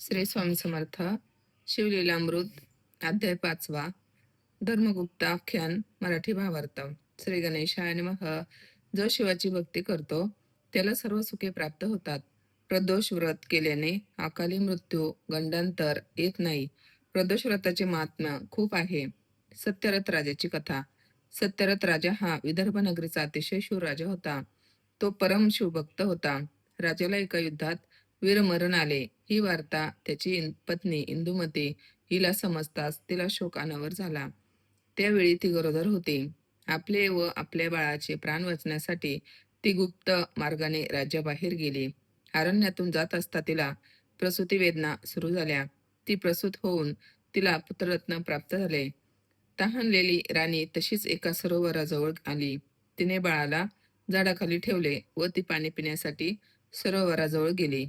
श्री स्वामी समर्थ. शिवलीलामृत अध्याय 5वा. धर्मगुप्त आख्यान मराठी भावार्थ. श्री गणेशाय नमः. जो शिवाची भक्ती करतो त्याला सर्व सुखे प्राप्त होतात. प्रदोष व्रत केल्याने अकाली मृत्यू गंडांतर येत नाही. प्रदोष व्रताचे महात्म्य खूप आहे. सत्यरथ राजाची कथा. सत्यरथ राजा हा विदर्भ नगरीचा अतिशय शूर राजा होता. तो परम शिवभक्त होता. राजाला एका युद्धात वीरमरण आले. ही वार्ता त्याची पत्नी इंदुमती हिला समजताच तिला शोक अनावर झाला. त्यावेळी ती गरोदर होती. आपले व आपल्या बाळाचे प्राण वाचण्यासाठी ती गुप्त मार्गाने राज्याबाहेर गेली. अरण्यातून जात असता तिला प्रसूती वेदना सुरू झाल्या. ती प्रसूत होऊन तिला पुत्ररत्न प्राप्त झाले. तहानलेली राणी तशीच एका सरोवराजवळ आली. तिने बाळाला झाडाखाली ठेवले व ती पाणी पिण्यासाठी सरोवराजवळ गेली.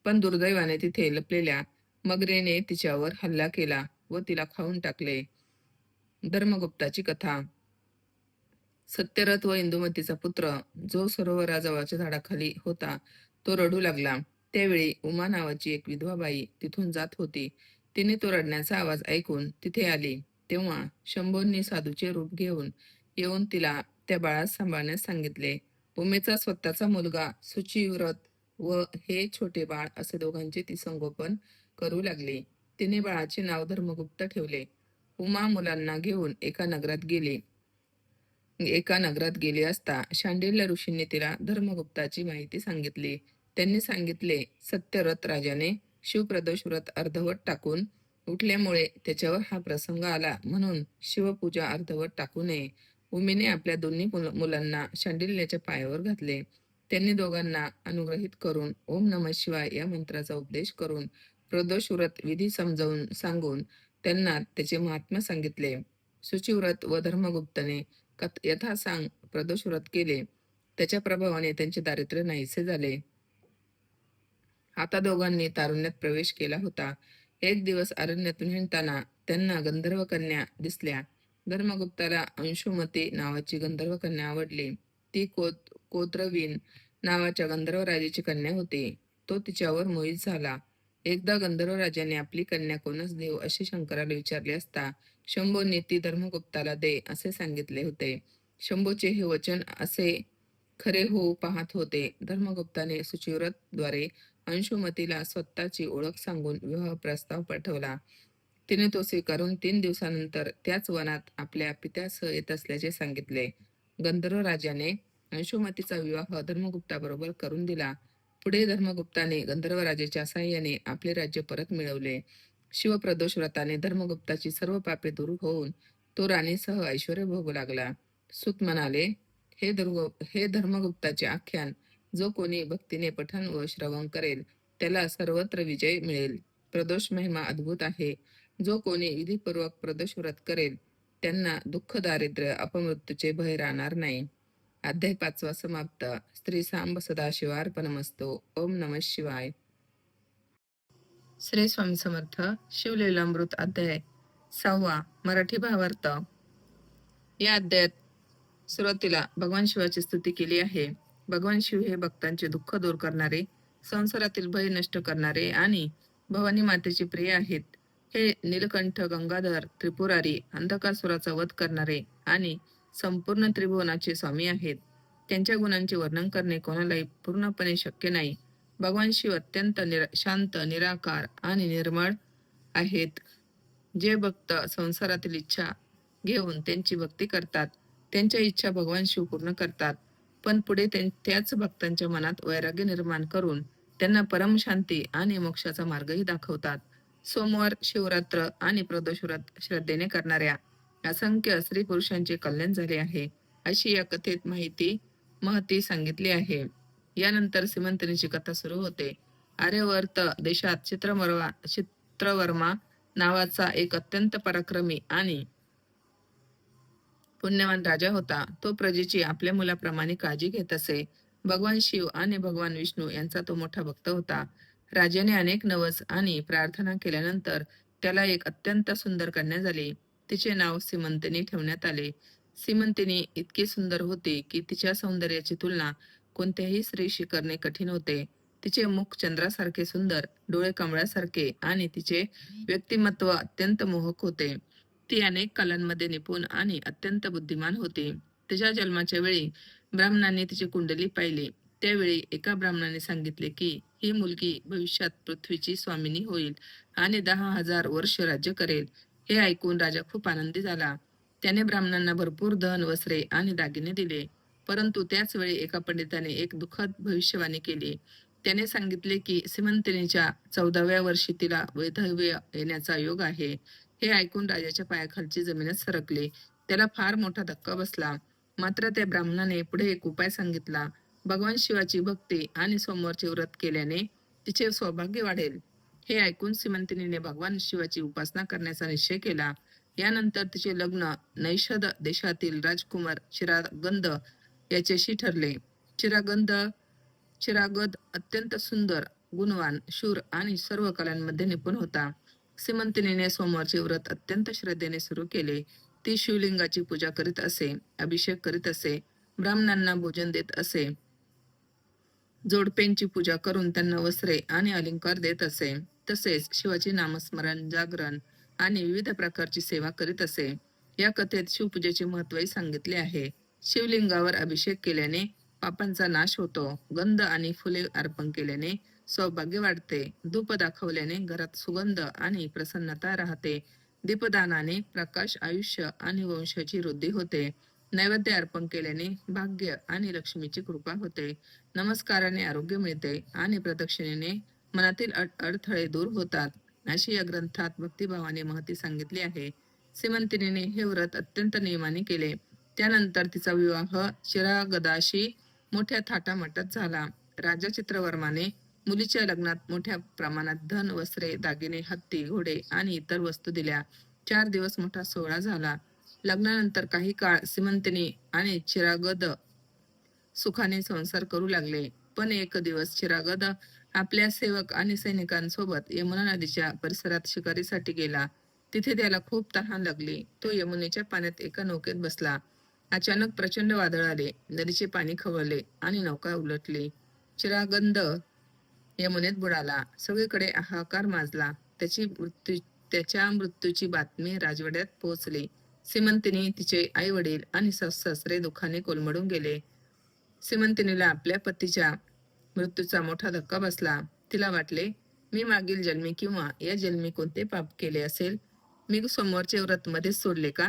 पण दुर्दैवाने तिथे लपलेल्या मगरेने तिच्यावर हल्ला केला व तिला खाऊन टाकले. धर्मगुप्ताची कथा. सत्यरथ व इंदुमतीचा पुत्र जो सरोवराजवळच्या झाडाखाली होता तो रडू लागला. त्यावेळी उमा नावाची एक विधवा बाई तिथून जात होती. तिने तो रडण्याचा आवाज ऐकून तिथे आली. तेव्हा शंभूंनी साधूचे रूप घेऊन येऊन तिला त्या बाळास सांभाळण्यास सांगितले. उमेचा स्वतःचा मुलगा सुचिव्रत व हे छोटे बाळ असे दोघांचे ती संगोपन करू लागली. तिने बाळाचे नाव धर्मगुप्त ठेवले. उमा मुलांना घेऊन एका नगरात गेली असता शांडिल्य ऋषींनी तिला धर्मगुप्ताची माहिती सांगितली. त्यांनी सांगितले, सत्यरथ राजाने शिवप्रदोष व्रत अर्धवट टाकून उठल्यामुळे त्याच्यावर हा प्रसंग आला, म्हणून शिवपूजा अर्धवट टाकू नये. उमेने आपल्या दोन्ही मुलांना शांडिल्याच्या पायावर घातले. त्यांनी दोघांना अनुग्रहित करून ओम नमः शिवाय या मंत्राचा उपदेश करून प्रदोष व्रत विधी समजावून सांगून त्यांना त्याचे महात्म्य सांगितले. शुचिव्रत व धर्मगुप्तने यथासांग प्रदोष व्रत केले. त्याच्या प्रभावाने त्यांचे दारिद्र्य नाहीसे झाले. आता दोघांनी तारुण्यात प्रवेश केला होता. एक दिवस अरण्यातून हिंडताना त्यांना गंधर्व कन्या दिसल्या. धर्मगुप्ताला अंशुमती नावाची गंधर्व कन्या आवडली. ती कोत्रवीन नावाच्या गंधर्व राजाची कन्या होती. तो तिच्यावर मोहित झाला. एकदा गंधर्व राजाने आपली कन्या कोणच देऊ असे शंकराला विचारले असता शंभूंनी ती धर्मगुप्ताला दे असे सांगितले होते. शंभूचे हे वचन असे खरे होऊ पाहत होते. धर्मगुप्ताने सुचिव्रत द्वारे अंशुमतीला स्वतःची ओळख सांगून विवाह प्रस्ताव पाठवला. तिने तो स्वीकारून 3 दिवसानंतर त्याच वनात आपल्या पित्यासह येत असल्याचे सांगितले. गंधर्व राजाने अंशुमतीचा विवाह धर्मगुप्ताबरोबर करून दिला. पुढे धर्मगुप्ताने गंधर्व राजाच्या साह्याने आपले राज्य परत मिळवले. शिवप्रदोष व्रताने धर्मगुप्ताची सर्व पापे दूर होऊन तो राणीसह ऐश्वर्य भोगू लागला. सूत म्हणाले, हे धर्मगुप्ताचे आख्यान जो कोणी भक्तीने पठण व श्रवण करेल त्याला सर्वत्र विजय मिळेल. प्रदोष महिमा अद्भुत आहे. जो कोणी विधीपूर्वक प्रदोष व्रत करेल त्यांना दुःख, दारिद्र्य, अपमृत्यूचे भय राहणार नाही. अध्याय 5वा समाप्त. श्री सांब सदाशिवार्पणमस्तु. ओम नमः शिवाय. श्री स्वामी समर्थ. शिवलीलामृत अध्याय 6वा. मराठी भावार्थ. या अध्यायात सुरुवातीला भगवान शिवाची स्तुती केली आहे. भगवान शिव हे भक्तांचे दुःख दूर करणारे, संसारातील भय नष्ट करणारे आणि भवानी मातेचे प्रिय आहेत. हे नीलकंठ, गंगाधर, त्रिपुरारी, अंधकासुराचा वध करणारे आणि संपूर्ण त्रिभुवनाचे स्वामी आहेत. त्यांच्या गुणांचे वर्णन करणे कोणालाही पूर्णपणे शक्य नाही. भगवान शिव अत्यंत शांत, निराकार आणि निर्मळ आहेत. जे भक्त संसारातील इच्छा घेऊन त्यांची भक्ती करतात त्यांच्या इच्छा भगवान शिव पूर्ण करतात. पण पुढे त्याच भक्तांच्या मनात वैराग्य निर्माण करून त्यांना परम शांती आणि मोक्षाचा मार्गही दाखवतात. सोमवार, शिवरात्र आणि प्रदोष व्रत श्रद्धेने करणाऱ्या असंख्य स्त्री पुरुषांचे कल्याण झाले आहे, अशी या कथेत महती सांगितली आहे. यानंतर सीमंतिनीची कथा सुरू होते. आर्यवर्त देशात चित्रवर्मा नावाचा एक अत्यंत पराक्रमी आणि पुण्यवान राजा होता. तो प्रजेची आपल्या मुलाप्रमाणे काळजी घेत असे. भगवान शिव आणि भगवान विष्णू यांचा तो मोठा भक्त होता. राजाने अनेक नवस आणि प्रार्थना केल्यानंतर त्याला एक अत्यंत सुंदर कन्या झाली. तिचे नाव सीमंतिनी ठेवण्यात आले. सीमंतिनी इतकी सुंदर होती की तिच्या सौंदर्याची तुलना कोणत्याही स्त्रीशी करणे कठीण होते. तिचे मुख चंद्रासारखे सुंदर, डोळे कमळासारखे आणि तिचे व्यक्तिमत्व अत्यंत मोहक होते. ती अनेक कलांमध्ये निपुण आणि अत्यंत बुद्धिमान होती. तिच्या जन्माच्या वेळी ब्राह्मणांनी तिची कुंडली पाहिली. त्यावेळी एका ब्राह्मणाने सांगितले की ही मुलगी भविष्यात पृथ्वीची स्वामिनी होईल आणि 10,000 वर्ष राज्य करेल. हे ऐकून राजा खूप आनंदी झाला. त्याने ब्राह्मणांना भरपूर धन, वस्त्रे आणि दागिने दिले. परंतु त्याच वेळी एका पंडिताने एक दुःखद भविष्यवाणी केली. त्याने सांगितले की सीमंतिनीच्या 14व्या वर्षी तिला वैधव्य येण्याचा योग आहे. हे ऐकून राजाच्या पायाखालची जमीनच सरकली. त्याला फार मोठा धक्का बसला. मात्र त्या ब्राह्मणाने पुढे एक उपाय सांगितला. भगवान शिवाची भक्ती आणि सोमवारचे व्रत केल्याने तिचे सौभाग्य वाढेल. हे ऐकून सीमंतिनीने भगवान शिवाची उपासना करण्याचा निश्चय केला. यानंतर तिचे लग्न नैषद देशातील राजकुमार चिरागंद याच्याशी ठरले. चिरागद अत्यंत सुंदर, गुणवान, शूर आणि सर्व कलांमध्ये निपुण होता. सीमंतिनीने सोमवारचे व्रत अत्यंत श्रद्धेने सुरू केले. ती शिवलिंगाची पूजा करीत असे, अभिषेक करीत असे, ब्राह्मणांना भोजन देत असे, जोडप्यांची पूजा करून त्यांना वस्त्रे आणि अलंकार देत असे. तसेच शिवाचे नामस्मरण, जागरण आणि विविध प्रकारची सेवा करीत असे. या कथेत शिवपूजेचे महत्त्वही सांगितले आहे. शिवलिंगावर अभिषेक केल्याने पापांचा नाश होतो. गंध आणि फुले अर्पण केल्याने सौभाग्य वाढते. धूप दाखवल्याने घरात सुगंध आणि प्रसन्नता राहते. दीपदानाने प्रकाश, आयुष्य आणि वंशाची वृद्धी होते. नैवेद्य अर्पण केल्याने भाग्य आणि लक्ष्मीची कृपा होते. नमस्काराने आरोग्य मिळते आणि प्रदक्षिणेने मनातील अडथळे दूर होतात. अशी या ग्रंथात भक्तिभावाने महती सांगितली आहे. सीमंतिनीने हे व्रत अत्यंत नियमाने केले. त्यानंतर तिचा विवाह चिरागदाशी मोठ्या थाटामाटात झाला. राजा चित्रवर्माने मुलीच्या लग्नात मोठ्या प्रमाणात धन, वस्त्रे, दागिने, हत्ती, घोडे आणि इतर वस्तू दिल्या. 4 दिवस मोठा सोहळा झाला. लग्नानंतर काही काळ सीमंतिनी आणि चिरागद सुखाने संसार करू लागले. पण एक दिवस चिरागद आपल्या सेवक आणि सैनिकांसोबत यमुना नदीच्या परिसरात शिकारीसाठी गेला. तिथे त्याला खूप तहान लागली. तो यमुनेच्या पाण्यात एका नौकेत बसला. अचानक प्रचंड वादळ आले. नदीचे पाणी खवळले आणि नौका उलटली. चिरागंद यमुनेत बुडाला. सगळीकडे हाहाकार माजला. त्याच्या मृत्यूची बातमी राजवाड्यात पोहोचली. सीमंतिनी, तिचे आई वडील आणि सासरे दुःखाने कोलमडून गेले. सीमंतिनीला आपल्या पतीच्या मृत्यूचा मोठा धक्का बसला. तिला वाटले, मी मागील जन्मी किंवा या जन्मी कोणते पाप केले असेल? मी सोमवारचे व्रत मध्येच सोडले का?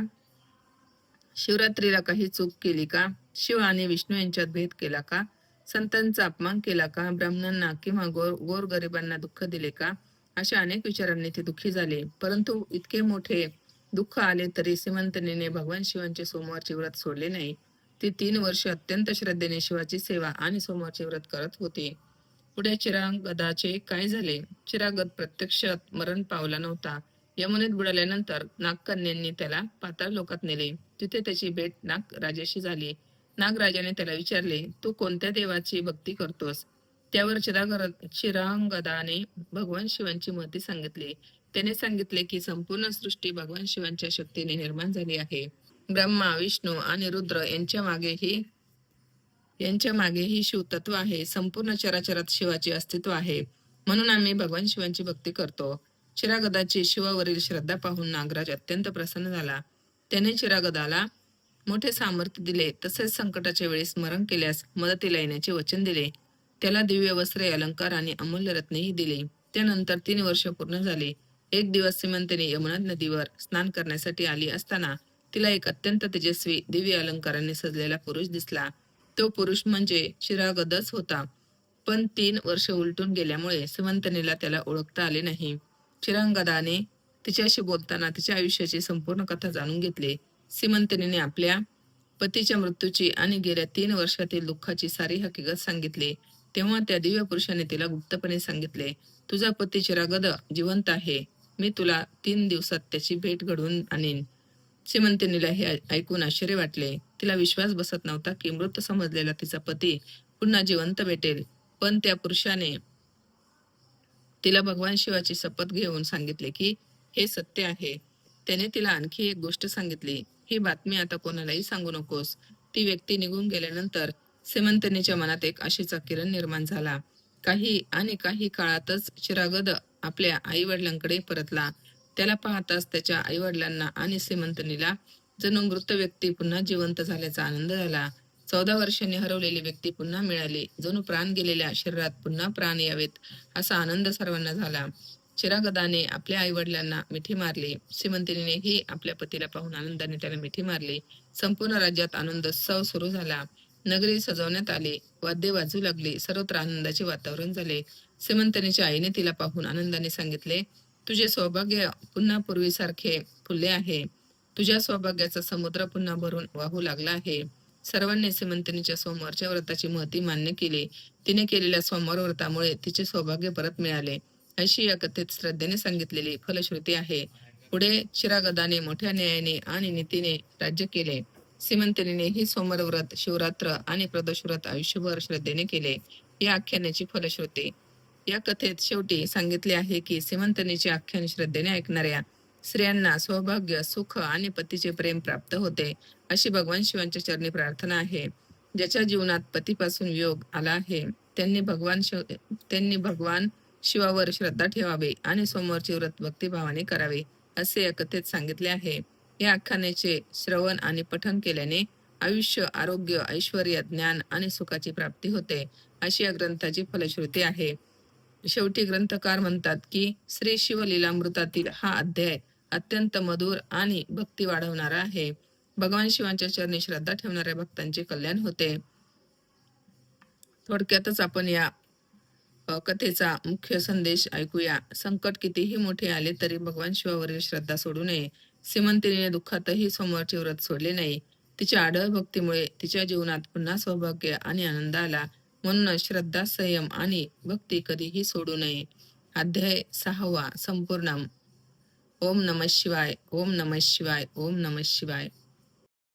शिवरात्रीला काही चूक केली का? शिव आणि विष्णू यांच्यात भेद केला का? संतांचा अपमान केला का? ब्राह्मणांना किंवा गोरगरिबांना दुःख दिले का? अशा अनेक विचारांनी ते दुःखी झाले. परंतु इतके मोठे दुःख आले तरी सीमंतिनीने भगवान शिवांचे सोमवारचे व्रत सोडले नाही. ती 3 वर्ष अत्यंत श्रद्धेने शिवाची सेवा आणि सोमवारचे व्रत करत होती. पुढे चिरागदाचे काय झाले? चिरागद प्रत्यक्षात मरण पावला नव्हता. यमुनेत बुडाल्यानंतर नागकन्यांनी त्याला पाताळ लोकात नेले. तिथे त्याची भेट नागराजाशी झाली. नागराजाने त्याला विचारले, तू कोणत्या देवाची भक्ती करतोस? त्यावर चिरांगदाने भगवान शिवांची महती सांगितली. त्याने सांगितले की संपूर्ण सृष्टी भगवान शिवांच्या शक्तीने निर्माण झाली आहे. ब्रह्मा, विष्णू आणि रुद्र यांच्या मागेही शिवतत्व आहे. संपूर्ण चराचरात शिवाचे अस्तित्व आहे. म्हणून आम्ही भगवान शिवांची भक्ती करतो. चिरागदाची शिवावरील श्रद्धा पाहून नागराज अत्यंत प्रसन्न झाला. त्याने चिरागदाला मोठे सामर्थ्य दिले. तसेच संकटाच्या वेळी स्मरण केल्यास मदतीला येण्याचे वचन दिले. त्याला दिव्य वस्त्रे, अलंकार आणि अमूल्य रत्नेही दिली. त्यानंतर 3 वर्ष पूर्ण झाली. एक दिवस सीमंतिनी यमुना नदीवर स्नान करण्यासाठी आली असताना तिला एक अत्यंत तेजस्वी, दिव्य अलंकाराने सजलेला पुरुष दिसला. तो पुरुष म्हणजे चिरागदच होता. पण 3 वर्ष उलटून गेल्यामुळे सीमंतिनीला त्याला ओळखता आले नाही. चिरांगदाने तिच्याशी बोलताना तिच्या आयुष्याची संपूर्ण कथा जाणून घेतली. सीमंतिनीने आपल्या पतीच्या मृत्यूची आणि गेल्या 3 वर्षातील दुःखाची सारी हकीकत सांगितली. तेव्हा त्या दिव्य पुरुषाने तिला गुप्तपणे सांगितले, तुझा पती चिरागद जिवंत आहे. मी तुला 3 दिवसात त्याची भेट घडवून आणीन. सीमंतिनीला हे ऐकून आश्चर्य वाटले. तिला विश्वास बसत नव्हता की मृत समजलेला तिचा पती पुन्हा जिवंत भेटेल. पण त्या पुरुषाने तिला भगवान शिवाची शपथ घेऊन सांगितले की हे सत्य आहे. त्याने तिला आणखी एक गोष्ट सांगितली, ही बातमी आता कोणालाही सांगू नकोस. ती व्यक्ती निघून गेल्यानंतर सीमंतिनीच्या मनात एक आशेचा किरण निर्माण झाला. काही काळातच चिरागद आपल्या आईवडिलांकडे परतला. त्याला पाहताच त्याच्या आईवडिलांना आणि श्रीमंतनीला जणू मृत व्यक्ती पुन्हा जिवंत झाल्याचा आनंद झाला. 14 वर्षांनी हरवलेली व्यक्ती पुन्हा मिळाली. जणू प्राण गेलेल्या शरीरात पुन्हा प्राण यावेत असा आनंद सर्वांना झाला. चिरागदाने आपल्या आईवडिलांना मिठी मारली. श्रीमंतिनीनेही आपल्या पतीला पाहून आनंदाने त्याला मिठी मारली. संपूर्ण राज्यात आनंदोत्सव सुरू झाला. नगरी सजवण्यात आली. वाद्ये वाजू लागली. सर्वत्र आनंदाचे वातावरण झाले. श्रीमंतनीच्या आईने तिला पाहून आनंदाने सांगितले, तुझे सौभाग्य पुन्हा पूर्वीसारखे फुलले आहे. तुझ्या सौभाग्याचा समुद्र पुन्हा भरून वाहू लागला आहे. सर्वांनी श्रीमंतनीच्या सोमवारच्या व्रताची महती मान्य केली. तिने केलेल्या सोमवार व्रतामुळे तिचे सौभाग्य परत मिळाले, अशी या कथेत श्रद्धेने सांगितलेली फलश्रुती आहे. पुढे चिरागदाने मोठ्या न्यायाने आणि नीतीने राज्य केले. श्रीमंतनीनेही सोमवार व्रत, शिवरात्र आणि प्रदोष व्रत आयुष्यभर श्रद्धेने केले. या आख्यानाची फलश्रुती या कथेत शेवटी सांगितले आहे की श्रीमंतनीचे आख्यान श्रद्धेने ऐकणाऱ्या स्त्रियांना सौभाग्य, सुख आणि पतीचे प्रेम प्राप्त होते, अशी भगवान शिवांच्या चरणी प्रार्थना आहे. ज्याच्या जीवनात पतीपासून वियोग आला आहे त्यांनी भगवान शिवावर श्रद्धा ठेवावी आणि सोमवारचे व्रत भक्तिभावाने करावे, असे या कथेत सांगितले आहे. या आख्यानाचे श्रवण आणि पठण केल्याने आयुष्य, आरोग्य, ऐश्वर्य, ज्ञान आणि सुखाची प्राप्ती होते, अशी या ग्रंथाची फलश्रुती आहे. शेवटी ग्रंथकार म्हणतात की श्री शिवलीलामृतातील हा अध्याय अत्यंत मधुर आणि भक्ती वाढवणारा आहे. भगवान शिवांच्या चरणी श्रद्धा ठेवणाऱ्या भक्तांचे कल्याण होते. थोडक्यातच आपण या कथेचा मुख्य संदेश ऐकूया. संकट कितीही मोठे आले तरी भगवान शिवावरील श्रद्धा सोडू नये. श्रीमंतिनीने दुःखातही सोमवारचे व्रत सोडले नाही. तिच्या आढळ भक्तीमुळे तिच्या जीवनात पुन्हा सौभाग्य आणि आनंद आला. म्हणून श्रद्धा, संयम आणि भक्ती कधीही सोडू नये. अध्याय 6 संपूर्णम. ओम नमः शिवाय. ओम नमः शिवाय. ओम नमः शिवाय.